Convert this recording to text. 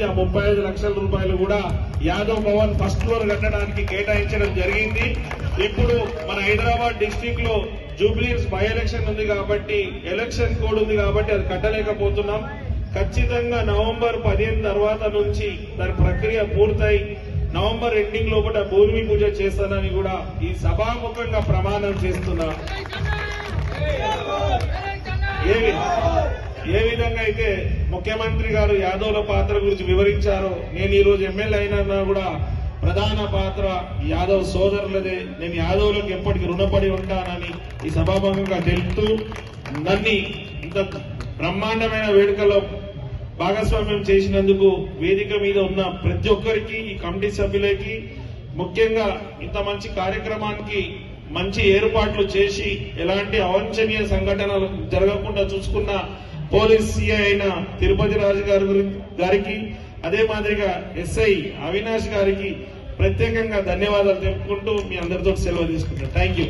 35 లక్షల రూపాయలు కూడా యాదవ్ భవన్ ఫస్ట్ ఫ్లోర్ కట్టడానికి కేటాయించడం జరిగింది. ఇప్పుడు మన హైదరాబాద్ డిస్టిక్ లో జూబ్లీహిల్స్ బై ఎలక్షన్ ఉంది కాబట్టి, ఎలక్షన్ కోడ్ ఉంది కాబట్టి అది కట్టలేకపోతున్నాం. ఖచ్చితంగా నవంబర్ 15 తర్వాత నుంచి దాని ప్రక్రియ పూర్తయి నవంబర్ ఎండింగ్ లోపల భూమి పూజ చేస్తానని కూడా ఈ సభాముఖంగా ప్రమాణం చేస్తున్నా. ఏ విధంగా అయితే ముఖ్యమంత్రి గారు యాదవ్ల పాత్ర గురించి వివరించారో, నేను ఈ రోజు ఎమ్మెల్యే అయినా కూడా ప్రధాన పాత్ర యాదవ్ సోదరులదే. నేను యాదవ్లకు ఎప్పటికీ రుణపడి ఉంటానని ఈ సభాముఖంగా తెలుపుతూ, నన్ను ఇంత బ్రహ్మాండమైన వేడుకలో భాగస్వామ్యం చేసినందుకు వేదిక మీద ఉన్న ప్రతి ఒక్కరికి, ఈ కమిటీ సభ్యులకి, ముఖ్యంగా ఇంత మంచి కార్యక్రమానికి మంచి ఏర్పాట్లు చేసి ఎలాంటి అవాంఛనీయ సంఘటనలు జరగకుండా చూసుకున్న పోలీస్ సిఐ అయిన తిరుపతి రాజు గారికి, అదే మాదిరిగా ఎస్ఐ అవినాష్ గారికి ప్రత్యేకంగా ధన్యవాదాలు తెలుపుకుంటూ మీ అందరితో సెలవు తీసుకుంటాను. Thank you.